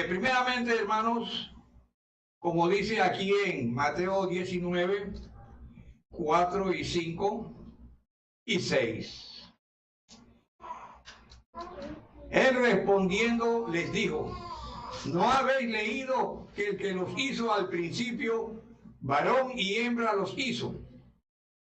Primeramente, hermanos, como dice aquí en Mateo 19, 4 y 5 y 6. Él respondiendo les dijo: ¿no habéis leído que el que los hizo al principio, varón y hembra los hizo?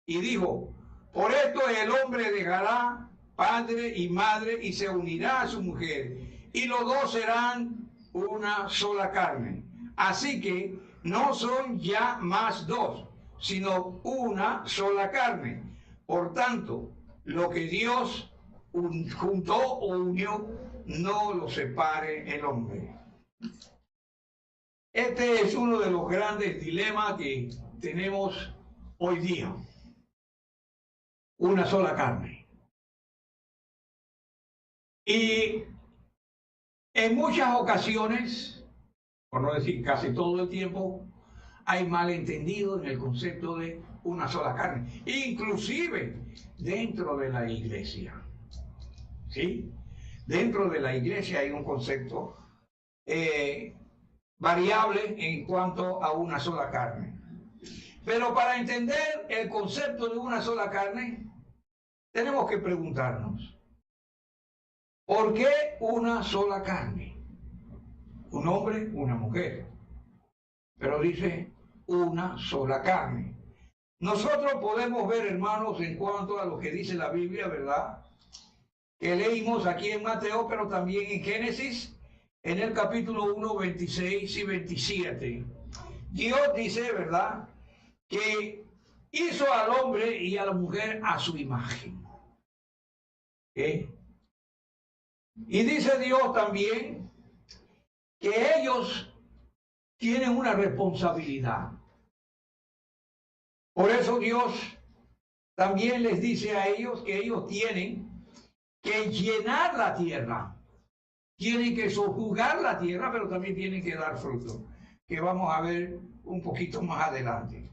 Y dijo: por esto el hombre dejará padre y madre y se unirá a su mujer, y los dos serán una sola carne. Así que no son ya más dos, sino una sola carne. Por tanto, lo que Dios juntó o unió, no lo separe el hombre. Este es uno de los grandes dilemas que tenemos hoy día. Una sola carne. Y en muchas ocasiones, por no decir casi todo el tiempo, hay malentendido en el concepto de una sola carne, inclusive dentro de la iglesia. ¿Sí? Dentro de la iglesia hay un concepto variable en cuanto a una sola carne. Pero para entender el concepto de una sola carne, tenemos que preguntarnos: ¿por qué una sola carne? Un hombre, una mujer. Pero dice una sola carne. Nosotros podemos ver, hermanos, en cuanto a lo que dice la Biblia, ¿verdad?, que leímos aquí en Mateo, pero también en Génesis, en el capítulo 1, 26 y 27. Dios dice, ¿verdad?, que hizo al hombre y a la mujer a su imagen. ¿Eh? Y dice Dios también que ellos tienen una responsabilidad. Por eso Dios también les dice a ellos que ellos tienen que llenar la tierra, tienen que sojuzgar la tierra, pero también tienen que dar fruto, que vamos a ver un poquito más adelante.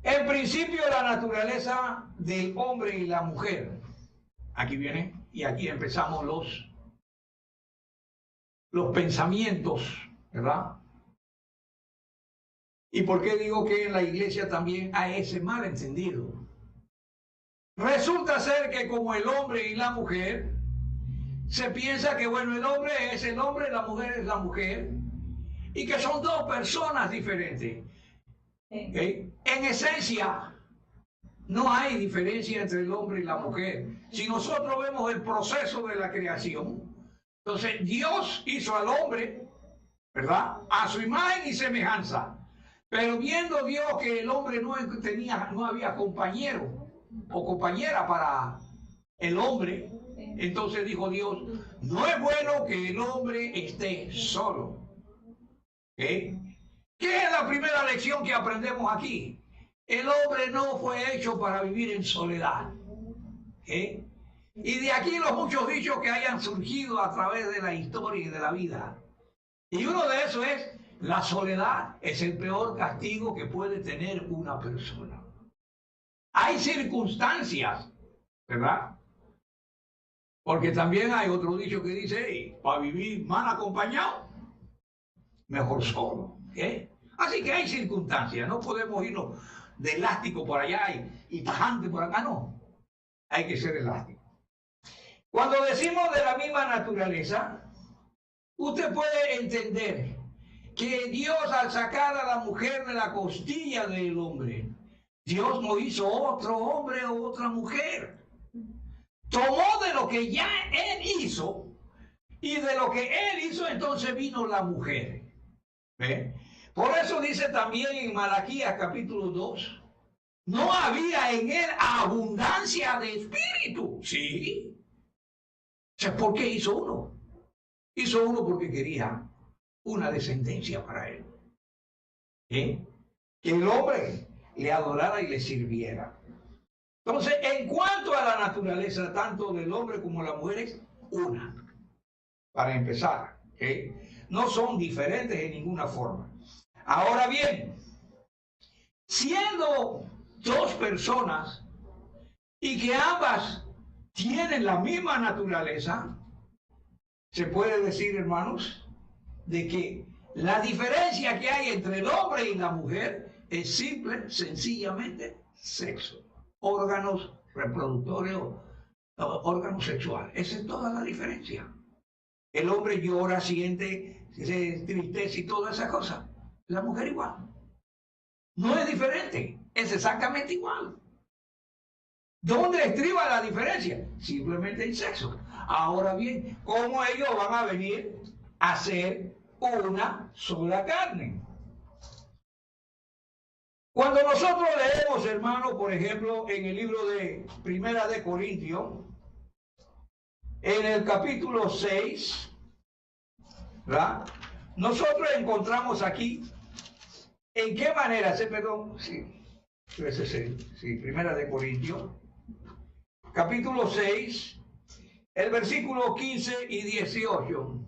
En principio, la naturaleza del hombre y la mujer. Aquí viene, y aquí empezamos los pensamientos, ¿verdad? ¿Y por qué digo que en la iglesia también hay ese malentendido? Resulta ser que como el hombre y la mujer, se piensa que, bueno, el hombre es el hombre, la mujer es la mujer, y que son dos personas diferentes. ¿Okay? En esencia, no hay diferencia entre el hombre y la mujer. Si nosotros vemos el proceso de la creación, entonces Dios hizo al hombre, ¿verdad?, a su imagen y semejanza. Pero viendo Dios que el hombre no había compañero o compañera para el hombre, entonces dijo Dios: no es bueno que el hombre esté solo. ¿Okay? ¿Qué es la primera lección que aprendemos aquí? El hombre no fue hecho para vivir en soledad. ¿Okay? Y de aquí los muchos dichos que hayan surgido a través de la historia y de la vida. Y uno de esos es: la soledad es el peor castigo que puede tener una persona. Hay circunstancias, ¿verdad? Porque también hay otro dicho que dice: hey, para vivir mal acompañado, mejor solo. ¿Eh? Así que hay circunstancias, no podemos irnos de elástico por allá y tajante por acá, no. Hay que ser elástico. Cuando decimos de la misma naturaleza, usted puede entender que Dios, al sacar a la mujer de la costilla del hombre, Dios no hizo otro hombre o otra mujer. Tomó de lo que ya Él hizo, y de lo que Él hizo entonces vino la mujer. ¿Ve? Por eso dice también en Malaquías capítulo 2, no había en él abundancia de espíritu. Sí. O sea, ¿por qué hizo uno? Hizo uno porque quería una descendencia para él. ¿Eh? Que el hombre le adorara y le sirviera. Entonces, en cuanto a la naturaleza, tanto del hombre como de la mujer es una. Para empezar, ¿eh? No son diferentes en ninguna forma. Ahora bien, siendo dos personas y que ambas tienen la misma naturaleza, se puede decir, hermanos, de que la diferencia que hay entre el hombre y la mujer es simple, sencillamente sexo, órganos reproductores o órganos sexuales. Esa es toda la diferencia. El hombre llora, siente, se tristeza y toda esa cosa. La mujer igual. No es diferente, es exactamente igual. ¿Dónde estriba la diferencia? Simplemente el sexo. Ahora bien, ¿cómo ellos van a venir a ser una sola carne? Cuando nosotros leemos, hermano, por ejemplo, en el libro de Primera de Corintios, en el capítulo 6, ¿verdad? Nosotros encontramos aquí, ¿en qué manera? Perdón, sí, Primera de Corintios, capítulo 6, el versículo 15 y 18.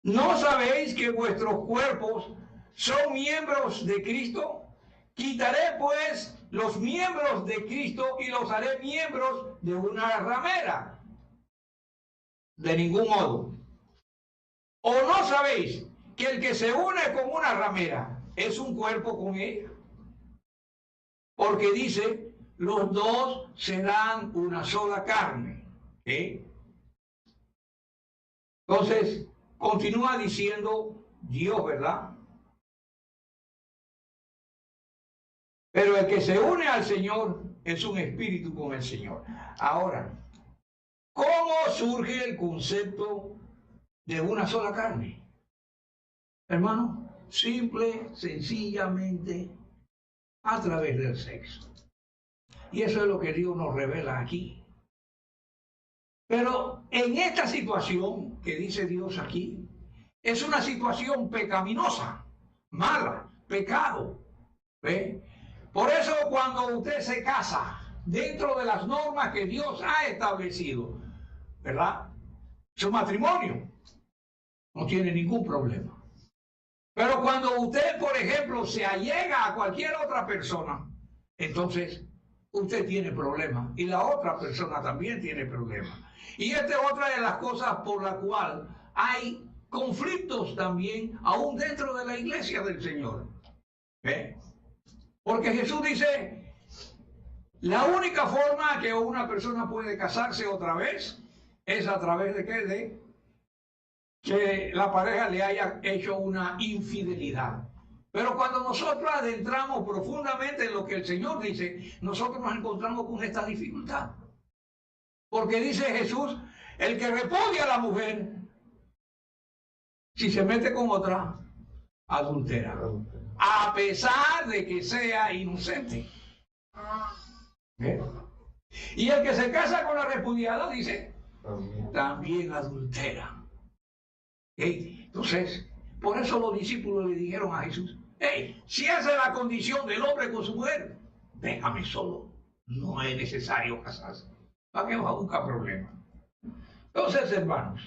¿No sabéis que vuestros cuerpos son miembros de Cristo? Quitaré pues los miembros de Cristo y los haré miembros de una ramera. De ningún modo. ¿O no sabéis que el que se une con una ramera es un cuerpo con ella? Porque dice, los dos serán una sola carne. Entonces, continúa diciendo Dios, ¿verdad? Pero el que se une al Señor es un espíritu con el Señor. Ahora, ¿cómo surge el concepto de una sola carne? Hermano, simple, sencillamente, a través del sexo. Y eso es lo que Dios nos revela aquí. Pero en esta situación que dice Dios aquí, es una situación pecaminosa, mala, pecado. ¿Ve? Por eso cuando usted se casa dentro de las normas que Dios ha establecido, ¿verdad? Su matrimonio no tiene ningún problema. Pero cuando usted, por ejemplo, se allega a cualquier otra persona, entonces usted tiene problemas y la otra persona también tiene problemas. Y esta es otra de las cosas por la cual hay conflictos también aún dentro de la iglesia del Señor. ¿Ve? Porque Jesús dice, la única forma que una persona puede casarse otra vez es a través de ¿qué? De que la pareja le haya hecho una infidelidad. Pero cuando nosotros adentramos profundamente en lo que el Señor dice, nosotros nos encontramos con esta dificultad. Porque dice Jesús, el que repudia a la mujer, si se mete con otra, adultera. A pesar de que sea inocente. ¿Eh? Y el que se casa con la repudiada, dice, también adultera. Entonces, por eso los discípulos le dijeron a Jesús, si esa es la condición del hombre con su mujer, déjame solo, no es necesario casarse. ¿Para qué vas a buscar problemas? Entonces, hermanos,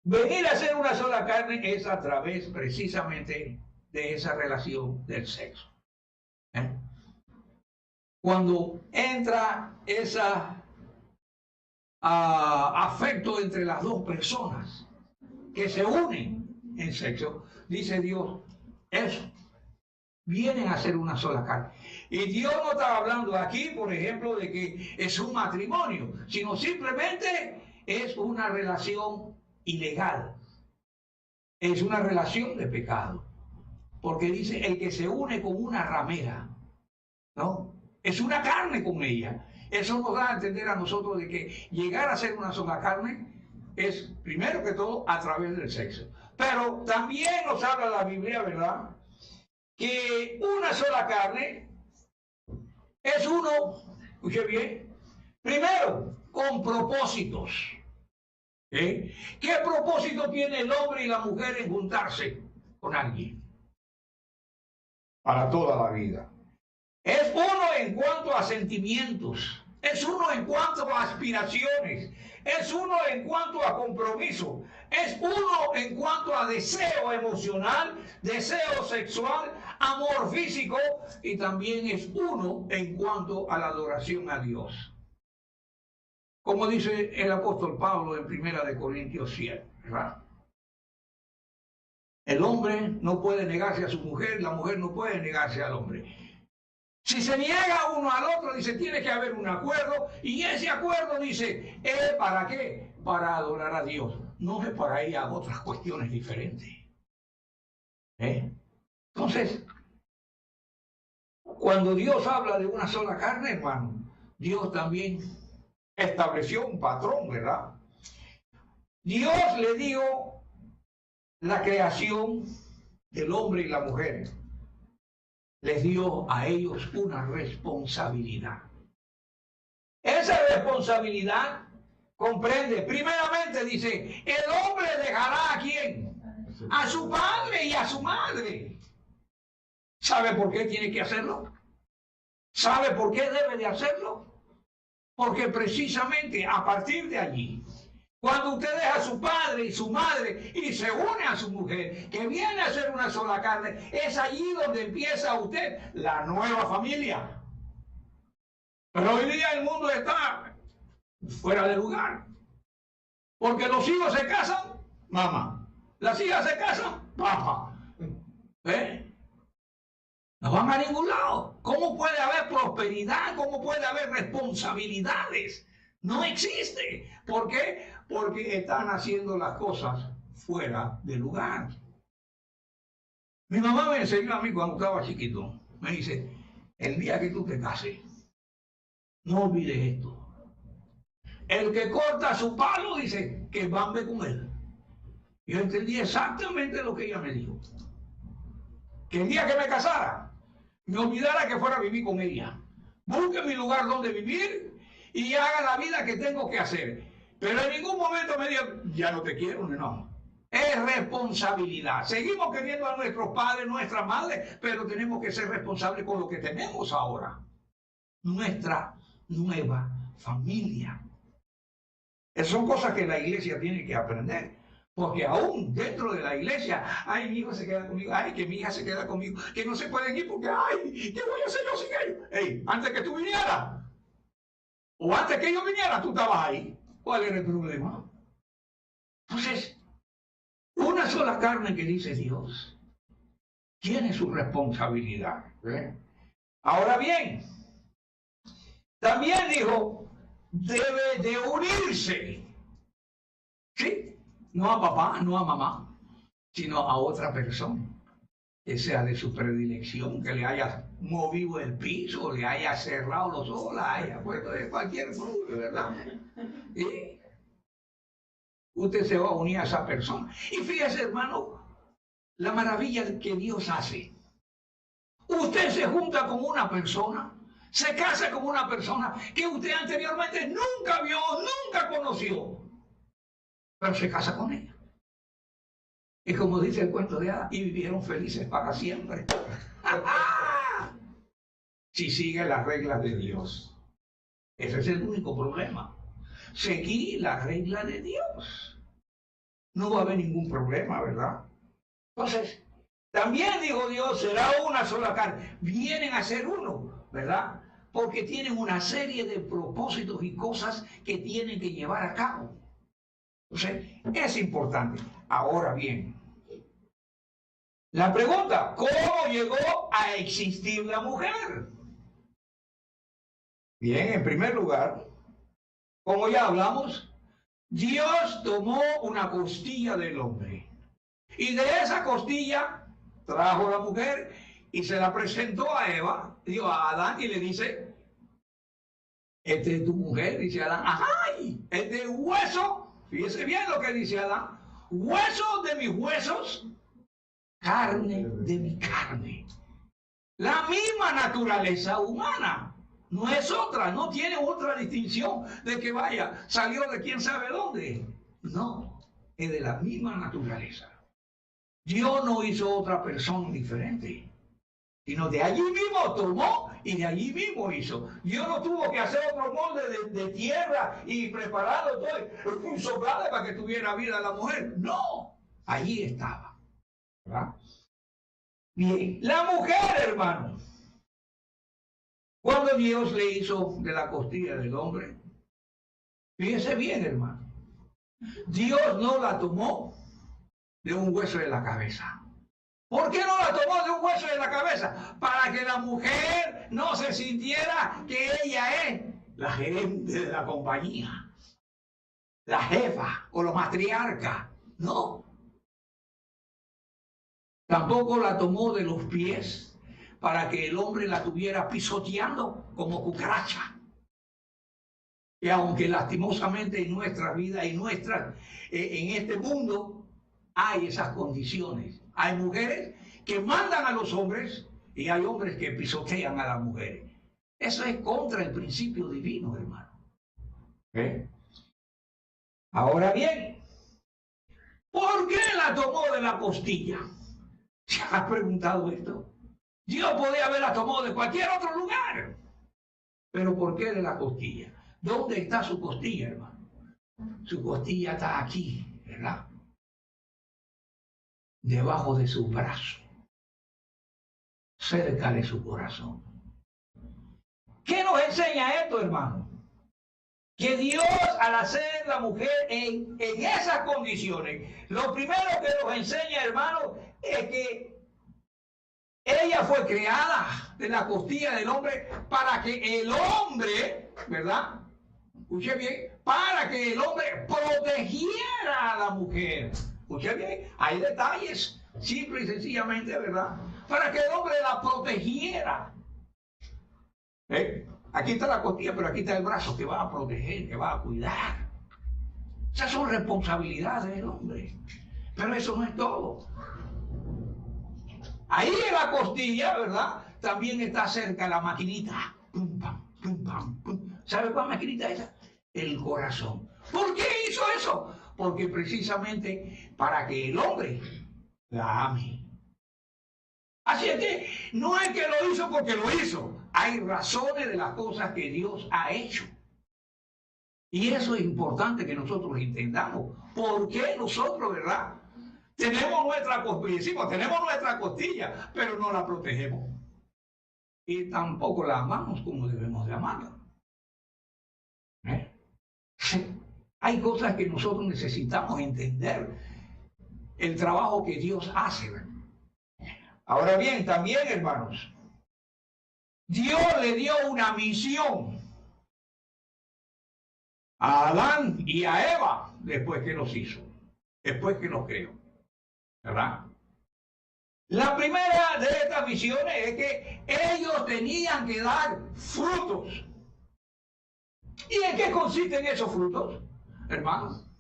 venir a ser una sola carne es a través precisamente de esa relación del sexo. Cuando entra ese afecto entre las dos personas que se unen en sexo, dice Dios, eso, vienen a ser una sola carne. Y Dios no está hablando aquí, por ejemplo, de que es un matrimonio, sino simplemente es una relación ilegal. Es una relación de pecado. Porque dice, el que se une con una ramera, ¿no? Es una carne con ella. Eso nos da a entender a nosotros de que llegar a ser una sola carne es, primero que todo, a través del sexo. Pero también nos habla la Biblia, ¿verdad? Que una sola carne es uno, escuche bien, primero, con propósitos. ¿Qué propósito tiene el hombre y la mujer en juntarse con alguien? Para toda la vida. Es uno en cuanto a sentimientos, es uno en cuanto a aspiraciones, es uno en cuanto a compromiso, es uno en cuanto a deseo emocional, deseo sexual, amor físico, y también es uno en cuanto a la adoración a Dios. como dice el apóstol Pablo en 1 Corintios 7, ¿verdad? El hombre no puede negarse a su mujer, la mujer no puede negarse al hombre. Si se niega uno al otro, dice, tiene que haber un acuerdo, y ese acuerdo dice, ¿para qué? Para adorar a Dios. No es para ir a otras cuestiones diferentes. Entonces, cuando Dios habla de una sola carne, hermano, Dios también estableció un patrón, ¿verdad? Dios le dio la creación del hombre y la mujer. Les dio a ellos una responsabilidad. Esa responsabilidad comprende, primeramente dice, el hombre dejará ¿a quién? A su padre y a su madre. ¿Sabe por qué tiene que hacerlo? ¿Sabe por qué debe de hacerlo? Porque precisamente a partir de allí, cuando usted deja a su padre y su madre y se une a su mujer, que viene a ser una sola carne, es allí donde empieza usted la nueva familia. Pero hoy día el mundo está fuera de lugar. Porque los hijos se casan, mamá. Las hijas se casan, papá. No van a ningún lado. ¿Cómo puede haber prosperidad? ¿Cómo puede haber responsabilidades? No existe. ¿Por qué? Porque están haciendo las cosas fuera de lugar. Mi mamá me enseñó a mí cuando estaba chiquito. Me dice, el día que tú te cases, no olvides esto. El que corta su palo dice que bambe con él. Yo entendí exactamente lo que ella me dijo. Que el día que me casara, me olvidara que fuera a vivir con ella. Busque mi lugar donde vivir y haga la vida que tengo que hacer. Pero en ningún momento me dijo, ya no te quiero, no. Es responsabilidad. Seguimos queriendo a nuestros padres, nuestras madres, pero tenemos que ser responsables con lo que tenemos ahora. Nuestra nueva familia. Esas son cosas que la iglesia tiene que aprender. Porque aún dentro de la iglesia, ay, mi hijo se queda conmigo, ay, que mi hija se queda conmigo, que no se pueden ir porque, ay, ¿qué voy a hacer yo sin ellos? Ey, antes que tú vinieras, o antes que yo viniera, tú estabas ahí. ¿Cuál era el problema? Entonces, una sola carne que dice Dios tiene su responsabilidad. Ahora bien, también dijo, debe de unirse. ¿Sí? No a papá, no a mamá, sino a otra persona que sea de su predilección, que le haya movido el piso, le haya cerrado los ojos, la haya puesto de cualquier club, ¿verdad? ¿Y? Usted se va a unir a esa persona. Y fíjese, hermano, la maravilla que Dios hace. Usted se junta con una persona, se casa con una persona que usted anteriormente nunca vio, nunca conoció, pero se casa con ella. Y como dice el cuento de hadas, y vivieron felices para siempre. Si sigue las reglas de Dios. Ese es el único problema. Seguir las reglas de Dios. No va a haber ningún problema, ¿verdad? Entonces, también dijo Dios, será una sola carne. Vienen a ser uno, ¿verdad? Porque tienen una serie de propósitos y cosas que tienen que llevar a cabo. Entonces, es importante. Ahora bien, la pregunta, ¿cómo llegó a existir la mujer? Bien, en primer lugar, como ya hablamos, Dios tomó una costilla del hombre. Y de esa costilla trajo la mujer y se la presentó a Eva, digo, a Adán, y le dice, este es tu mujer, dice Adán, ¡ay! Este hueso. Fíjese bien lo que dice Adán. Hueso de mis huesos, carne de mi carne. La misma naturaleza humana. No es otra, no tiene otra distinción de que vaya, salió de quién sabe dónde. No, es de la misma naturaleza. Dios no hizo otra persona diferente, sino de allí mismo tomó y de allí mismo hizo. Dios no tuvo que hacer otro molde de tierra y prepararlo todo, un soplado para que tuviera vida la mujer. No, allí estaba. ¿Verdad? Bien, la mujer, hermano, cuando Dios le hizo de la costilla del hombre, Fíjese bien, hermano. Dios no la tomó de un hueso de la cabeza. ¿Por qué no la tomó de un hueso de la cabeza? Para que la mujer no se sintiera que ella es la gerente de la compañía, la jefa o la matriarca. No. Tampoco la tomó de los pies para que el hombre la tuviera pisoteando como cucaracha. Y aunque lastimosamente en nuestra vida y en este mundo hay esas condiciones. Hay mujeres que mandan a los hombres y hay hombres que pisotean a las mujeres. Eso es contra el principio divino, hermano. Ahora bien, ¿por qué la tomó de la costilla? ¿Se has preguntado esto? Dios podía haberla tomado de cualquier otro lugar. Pero ¿por qué de la costilla? ¿Dónde está su costilla, hermano? Su costilla está aquí, ¿verdad? Debajo de su brazo, cerca de su corazón. ¿Qué nos enseña esto, hermano? Que Dios, al hacer la mujer en esas condiciones, lo primero que nos enseña, hermano, es que ella fue creada de la costilla del hombre para que el hombre, ¿verdad? Escuche bien, para que el hombre protegiera a la mujer. Escuche bien, hay detalles, simple y sencillamente, ¿verdad? Para que el hombre la protegiera. Aquí está la costilla, pero aquí está el brazo que va a proteger, que va a cuidar. Esas son responsabilidades del hombre. Pero eso no es todo. Ahí en la costilla, ¿verdad? También está cerca la maquinita. Pum, pam, pum, pam, pum. ¿Sabe cuál maquinita es esa? El corazón. ¿Por qué hizo eso? Porque precisamente para que el hombre la ame. Así es que no es que lo hizo porque lo hizo. Hay razones de las cosas que Dios ha hecho. Y eso es importante que nosotros entendamos. ¿Por qué nosotros, verdad? Tenemos nuestra costilla, decimos, tenemos nuestra costilla, pero no la protegemos. Y tampoco la amamos como debemos de amarla. Sí. Hay cosas que nosotros necesitamos entender. El trabajo que Dios hace. Ahora bien, también, hermanos, Dios le dio una misión a Adán y a Eva después que los hizo, después que los creó, ¿verdad? La primera de estas misiones es que ellos tenían que dar frutos. ¿Y en qué consisten esos frutos, hermanos?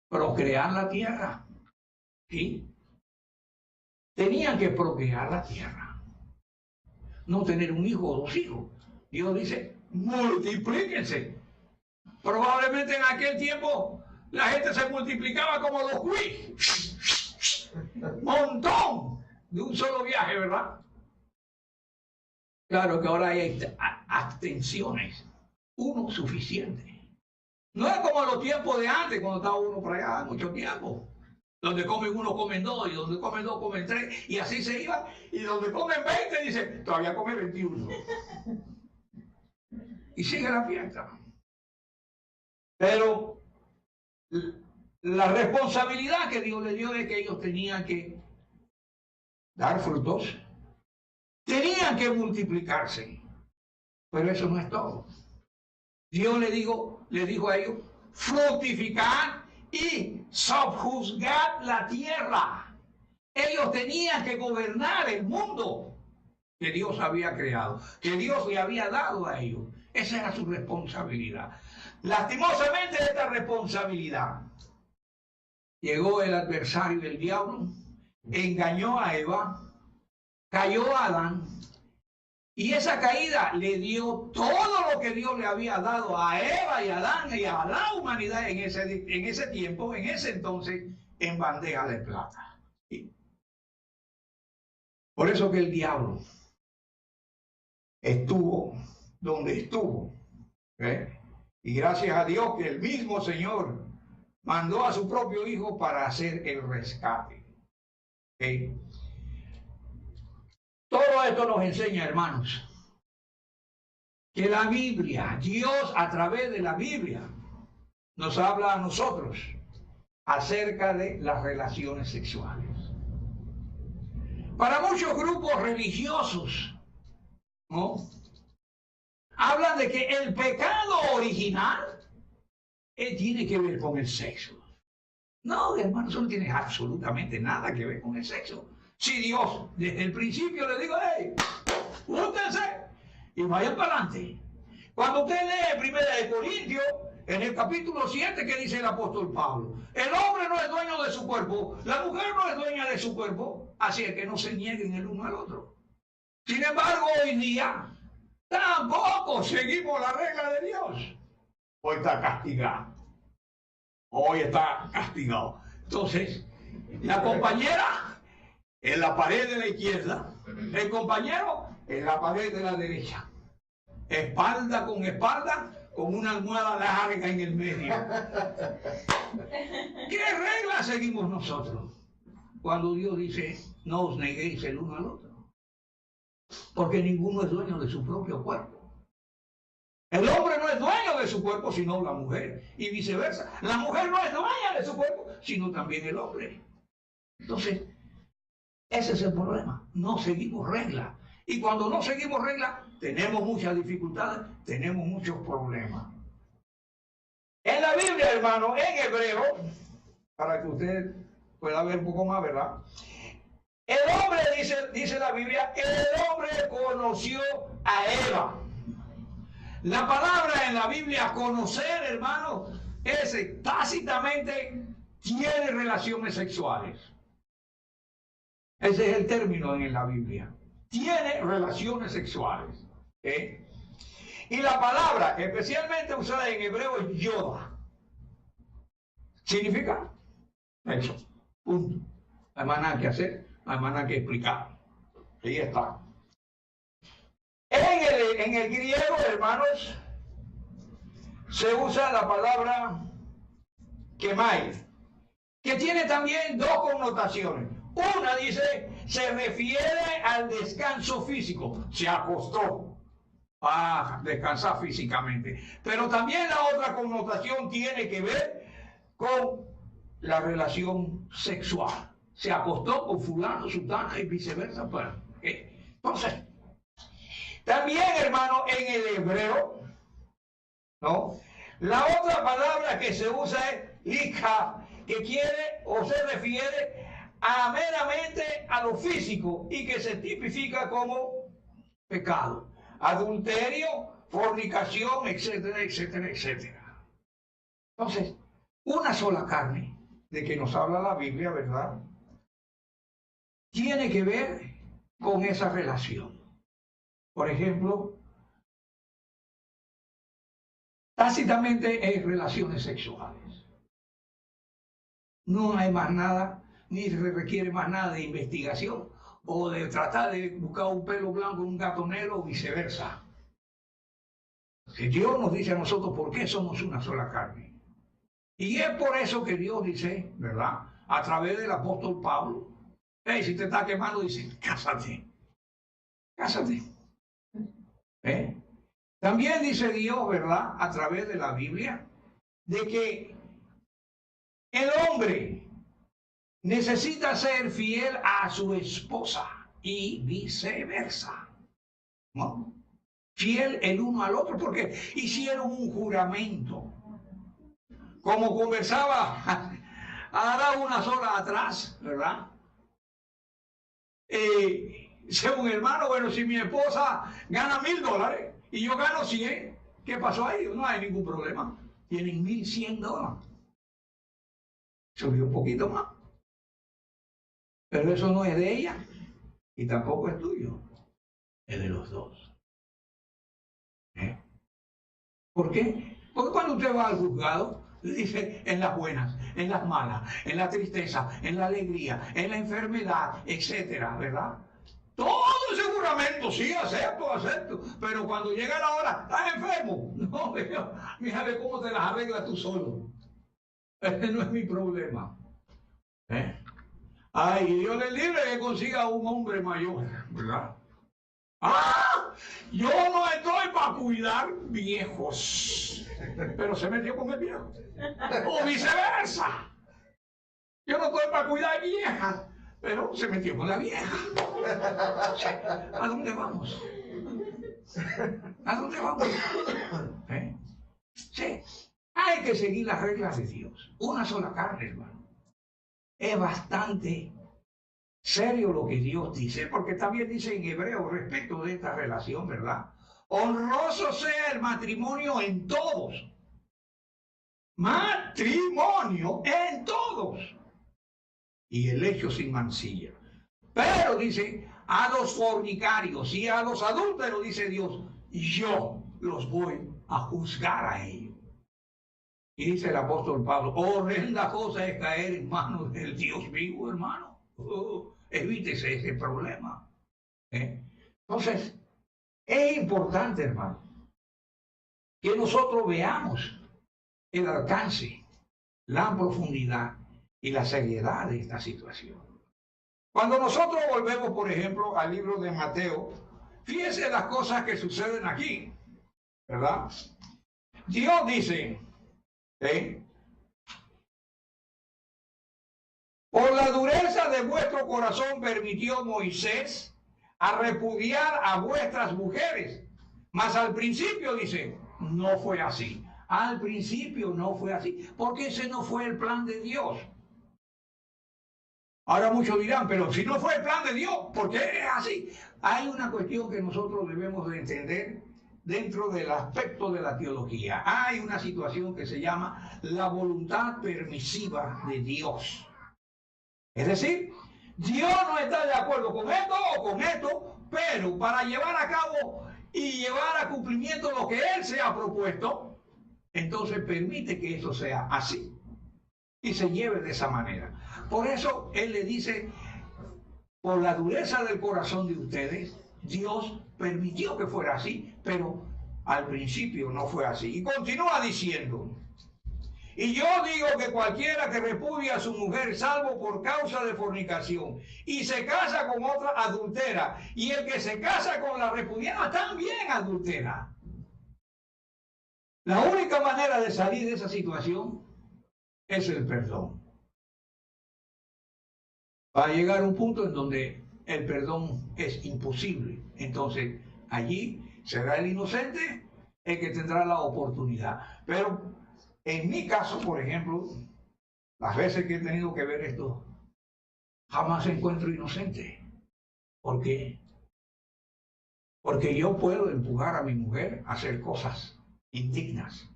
Procrear la tierra. ¿Sí? Tenían que procrear la tierra. No tener un hijo o dos hijos. Dios dice, multiplíquense. Probablemente en aquel tiempo la gente se multiplicaba como los cuis. Montón de un solo viaje, ¿verdad? Claro que ahora hay abstenciones. Uno suficiente. No es como los tiempos de antes, cuando estaba uno por allá mucho tiempo. Donde comen uno, comen dos, y donde comen dos, comen tres, y así se iba. Y donde comen 20, dice, todavía come 21. Y sigue la fiesta. Pero la responsabilidad que Dios le dio es que ellos tenían que dar frutos, tenían que multiplicarse. Pero eso no es todo. Dios le dijo a ellos, fructificar y sojuzgar la tierra. Ellos tenían que gobernar el mundo que Dios había creado, que Dios le había dado a ellos. Esa era su responsabilidad. Lastimosamente esta responsabilidad llegó el adversario del diablo, engañó a Eva, cayó a Adán, y esa caída le dio todo lo que Dios le había dado a Eva y a Adán y a la humanidad en ese tiempo, en ese entonces, en bandeja de plata. ¿Sí? Por eso que el diablo estuvo donde estuvo. Y gracias a Dios que el mismo Señor mandó a su propio Hijo para hacer el rescate. Todo esto nos enseña, hermanos, que la Biblia, Dios a través de la Biblia, nos habla a nosotros acerca de las relaciones sexuales. Para muchos grupos religiosos, ¿no?, hablan de que el pecado original tiene que ver con el sexo. No, hermano, eso no tiene absolutamente nada que ver con el sexo. Si Dios desde el principio le digo, hey, júntense y vayan para adelante. Cuando usted lee 1 Corintios, en el capítulo 7, ¿qué dice el apóstol Pablo? El hombre no es dueño de su cuerpo, la mujer no es dueña de su cuerpo, así es que no se nieguen el uno al otro. Sin embargo, hoy día tampoco seguimos la regla de Dios. Hoy está castigado. Hoy está castigado. Entonces, la compañera en la pared de la izquierda, el compañero en la pared de la derecha. Espalda, con una almohada larga en el medio. ¿Qué regla seguimos nosotros cuando Dios dice no os neguéis el uno al otro? Porque ninguno es dueño de su propio cuerpo. El hombre no es dueño de su cuerpo, sino la mujer, y viceversa. La mujer no es dueña de su cuerpo, sino también el hombre. Entonces, ese es el problema. No seguimos reglas. Y cuando no seguimos reglas, tenemos muchas dificultades, tenemos muchos problemas. En la Biblia, hermano, en hebreo, para que usted pueda ver un poco más, ¿verdad? El hombre, dice la Biblia, el hombre conoció a Eva. La palabra en la Biblia, conocer, hermano, es tácitamente tiene relaciones sexuales. Ese es el término en la Biblia. Tiene relaciones sexuales. Y la palabra, especialmente usada en hebreo, es yoda. Significa eso. Punto. No hay más nada que hacer, no hay más nada que explicar. Ahí está. En el griego, hermanos, se usa la palabra kemai, que tiene también dos connotaciones. Una dice, se refiere al descanso físico, se acostó a descansar físicamente. Pero también la otra connotación tiene que ver con la relación sexual. Se acostó con fulano, sutana y viceversa. Entonces, también, hermano, en el hebreo, ¿no?, la otra palabra que se usa es likha, que quiere o se refiere meramente a lo físico y que se tipifica como pecado, adulterio, fornicación, etcétera, etcétera, etcétera. Entonces, una sola carne, de que nos habla la Biblia, ¿verdad?, tiene que ver con esa relación. Por ejemplo, tácitamente es relaciones sexuales. No hay más nada, ni se requiere más nada de investigación o de tratar de buscar un pelo blanco en un gato negro o viceversa. Que Dios nos dice a nosotros por qué somos una sola carne. Y es por eso que Dios dice, ¿verdad?, a través del apóstol Pablo, hey, si te está quemando, dice, cásate. Cásate. También dice Dios, ¿verdad?, a través de la Biblia, de que el hombre necesita ser fiel a su esposa y viceversa, ¿no? Fiel el uno al otro, porque hicieron un juramento. Como conversaba ahora unas horas atrás, ¿verdad? Según hermano, bueno, si mi esposa gana $1,000 y yo gano 100, ¿qué pasó ahí? No hay ningún problema. Tienen $1,100. Subió un poquito más. Pero eso no es de ella y tampoco es tuyo. Es de los dos. ¿Por qué? Porque cuando usted va al juzgado, dice en las buenas, en las malas, en la tristeza, en la alegría, en la enfermedad, etcétera, ¿verdad? Todo ese juramento, sí, acepto. Pero cuando llega la hora, ¿estás enfermo? No, mira, ve cómo te las arreglas tú solo. Este no es mi problema. Ay, Dios le libre que consiga un hombre mayor, ¿verdad? ¡Ah! Yo no estoy para cuidar viejos, pero se metió con el viejo. O viceversa. Yo no estoy para cuidar viejas, pero se metió con la vieja. ¿A dónde vamos? ¿A dónde vamos? Sí. Hay que seguir las reglas de Dios. Una sola carne, hermano. Es bastante serio lo que Dios dice, porque también dice en hebreo respecto de esta relación, ¿verdad? Honroso sea el matrimonio en todos. Matrimonio en todos. Y el hecho sin mancilla. Pero dice, a los fornicarios y a los adúlteros, dice Dios, yo los voy a juzgar a ellos. Y dice el apóstol Pablo, horrenda cosa es caer en manos del Dios vivo, hermano. Evítese ese problema. Entonces, es importante, hermano, que nosotros veamos el alcance, la profundidad y la seriedad de esta situación. Cuando nosotros volvemos, por ejemplo, al libro de Mateo, fíjense las cosas que suceden aquí, ¿verdad? Dios dice, por la dureza de vuestro corazón permitió Moisés a repudiar a vuestras mujeres. Mas al principio, dice, no fue así. Al principio no fue así, porque ese no fue el plan de Dios. Ahora muchos dirán, pero si no fue el plan de Dios, ¿por qué es así? Hay una cuestión que nosotros debemos de entender dentro del aspecto de la teología. Hay una situación que se llama la voluntad permisiva de Dios. Es decir, Dios no está de acuerdo con esto o con esto, pero para llevar a cabo y llevar a cumplimiento lo que Él se ha propuesto, entonces permite que eso sea así y se lleve de esa manera. Por eso Él le dice, por la dureza del corazón de ustedes, Dios permitió que fuera así, pero al principio no fue así. Y continúa diciendo, y yo digo que cualquiera que repudia a su mujer salvo por causa de fornicación y se casa con otra adultera, y el que se casa con la repudiada también adultera. La única manera de salir de esa situación es el perdón. Va a llegar un punto en donde el perdón es imposible. Entonces, allí será el inocente el que tendrá la oportunidad. Pero en mi caso, por ejemplo, las veces que he tenido que ver esto, jamás encuentro inocente. ¿Por qué? Porque yo puedo empujar a mi mujer a hacer cosas indignas.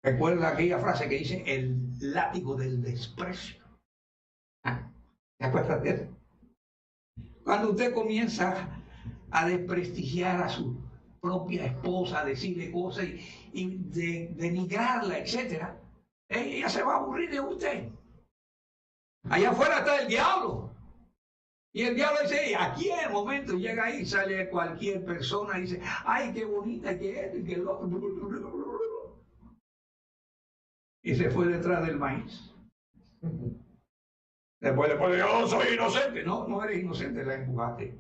Recuerda aquella frase que dice el látigo del desprecio. ¿Te acuerdas de eso? Cuando usted comienza a desprestigiar a su propia esposa, a decirle cosas y denigrarla, etc., ella se va a aburrir de usted. Allá afuera está el diablo. Y el diablo dice, aquí en el momento llega ahí, sale cualquier persona y dice, ay, qué bonita que es, y que lo otro. Y se fue detrás del maíz. Después yo soy inocente. No, no eres inocente, la empujaste.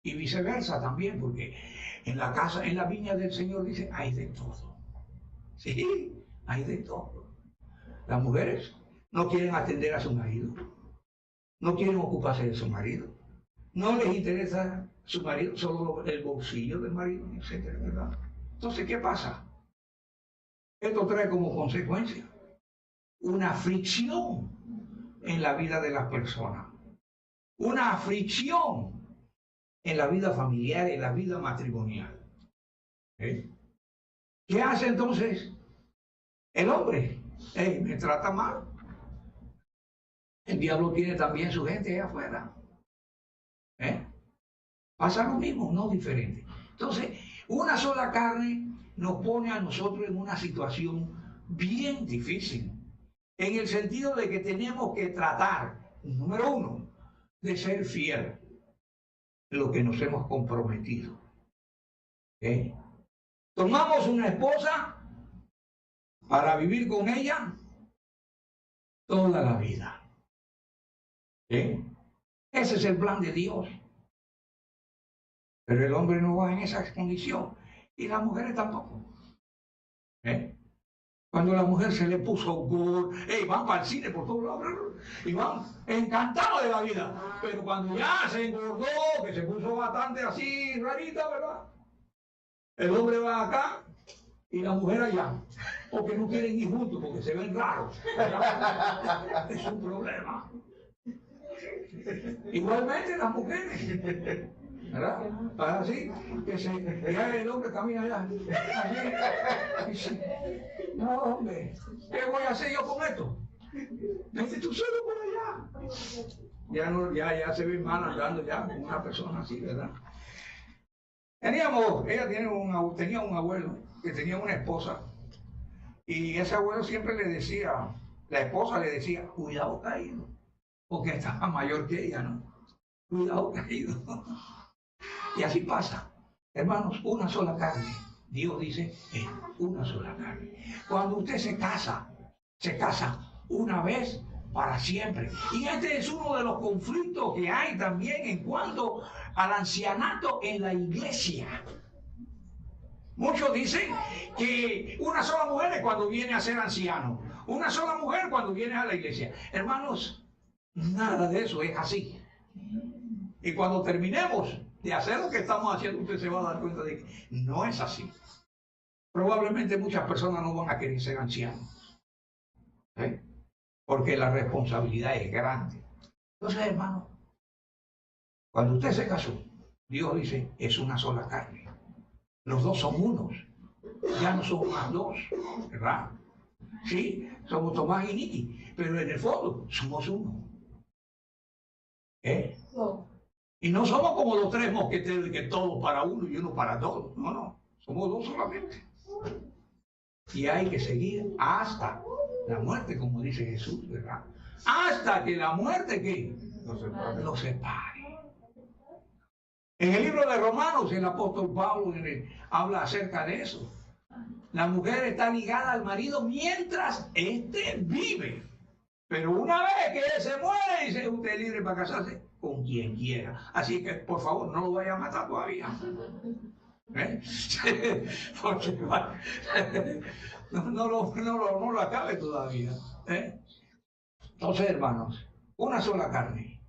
Y viceversa también, porque en la casa, en la viña del Señor dice, hay de todo. Sí, hay de todo. Las mujeres no quieren atender a su marido, no quieren ocuparse de su marido, no les interesa su marido, solo el bolsillo del marido, etcétera, ¿verdad? Entonces, ¿qué pasa? Esto trae como consecuencia una fricción en la vida de las personas, una fricción en la vida familiar, en la vida matrimonial. ¿Qué hace entonces el hombre? Me trata mal. El diablo tiene también su gente allá afuera. Pasa lo mismo, no diferente. Entonces, una sola carne nos pone a nosotros en una situación bien difícil, en el sentido de que tenemos que tratar, número uno, de ser fiel en lo que nos hemos comprometido. Tomamos una esposa para vivir con ella toda la vida. Ese es el plan de Dios. Pero el hombre no va en esa condición. Y las mujeres tampoco. Cuando la mujer se le puso gore, van para el cine por todos lados, y van encantados de la vida. Pero cuando ya se engordó, que se puso bastante así, rarita, ¿verdad? El hombre va acá y la mujer allá. Porque no quieren ir juntos, porque se ven raros. Es un problema. Igualmente las mujeres. ¿Verdad? Así, que el hombre camina allá. Así, no, hombre, ¿qué voy a hacer yo con esto? Vete tú solo por allá. Ya se ve mal andando ya con una persona así, ¿verdad? Ella tenía un abuelo que tenía una esposa. Y ese abuelo siempre le decía, la esposa le decía, cuidado caído, porque estaba mayor que ella, ¿no? Cuidado caído. Y así pasa, hermanos, una sola carne. Dios dice, es una sola carne. Cuando usted se casa una vez para siempre. Y este es uno de los conflictos que hay también en cuanto al ancianato en la iglesia. Muchos dicen que una sola mujer es cuando viene a ser anciano, una sola mujer cuando viene a la iglesia. Hermanos, nada de eso es así. Y cuando terminemos de hacer lo que estamos haciendo, usted se va a dar cuenta de que no es así. Probablemente muchas personas no van a querer ser ancianos, porque la responsabilidad es grande. Entonces, hermano, cuando usted se casó, Dios dice, es una sola carne. Los dos son unos. Ya no somos más dos, ¿verdad? Sí, somos Tomás y Niki, pero en el fondo somos uno. Y no somos como los tres mosqueteros, que todos para uno y uno para todos. No, somos dos solamente. Y hay que seguir hasta la muerte, como dice Jesús, ¿verdad? Hasta que la muerte, ¿qué? Lo separe. En el libro de Romanos, el apóstol Pablo habla acerca de eso. La mujer está ligada al marido mientras éste vive. Pero una vez que él se muere, dice, usted es libre para casarse con quien quiera. Así que, por favor, no lo vaya a matar todavía. Porque no lo acabe todavía. Entonces, hermanos, una sola carne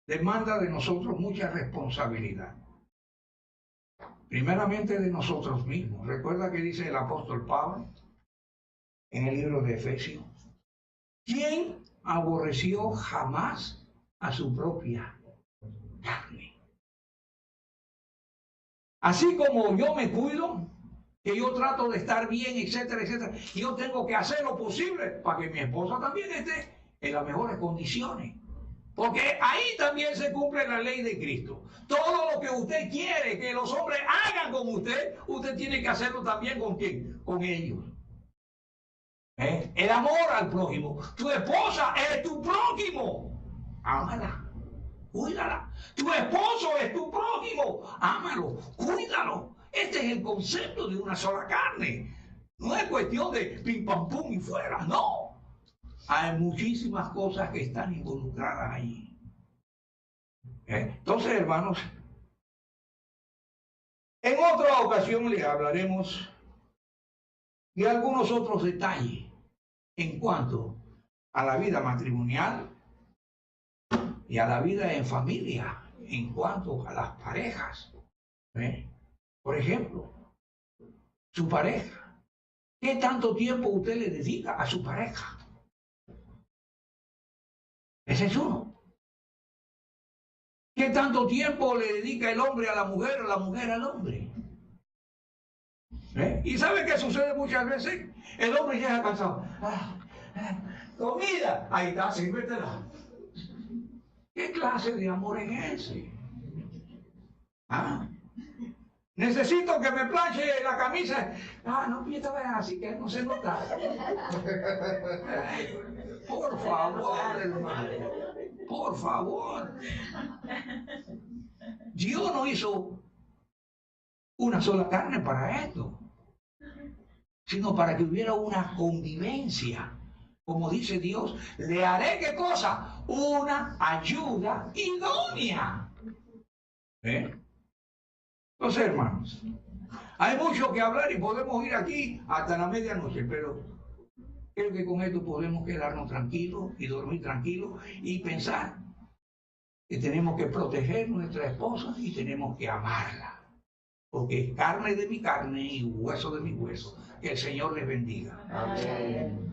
demanda de nosotros mucha responsabilidad. Primeramente de nosotros mismos. Recuerda que dice el apóstol Pablo en el libro de Efesios: ¿quién aborreció jamás a su propia carne? Así como yo me cuido, que yo trato de estar bien, etcétera, etcétera, yo tengo que hacer lo posible para que mi esposa también esté en las mejores condiciones. Porque ahí también se cumple la ley de Cristo. Todo lo que usted quiere que los hombres hagan con usted, usted tiene que hacerlo también ¿con quién? Con ellos. El amor al prójimo. Tu esposa es tu prójimo. Ámala, cuídala. Tu esposo es tu prójimo. Ámalo, cuídalo. Este es el concepto de una sola carne. No es cuestión de pim pam pum y fuera, no. Hay muchísimas cosas que están involucradas ahí. Entonces, hermanos, en otra ocasión les hablaremos de algunos otros detalles en cuanto a la vida matrimonial y a la vida en familia, en cuanto a las parejas. Por ejemplo, su pareja. ¿Qué tanto tiempo usted le dedica a su pareja? Ese es uno. ¿Qué tanto tiempo le dedica el hombre a la mujer o la mujer al hombre? ¿Y sabe qué sucede muchas veces? El hombre llega cansado. Comida, ahí está, sírvetela. ¿Qué clase de amor es ese? Necesito que me planche la camisa. No, esta vez así que no se nota. Por favor, hermano. Por favor. Dios no hizo una sola carne para esto, sino para que hubiera una convivencia. Como dice Dios, le haré ¿qué cosa? Una ayuda idónea. Entonces, hermanos, hay mucho que hablar y podemos ir aquí hasta la medianoche, pero creo que con esto podemos quedarnos tranquilos y dormir tranquilos y pensar que tenemos que proteger nuestra esposa y tenemos que amarla, porque es carne de mi carne y hueso de mi hueso. Que el Señor les bendiga. Amén.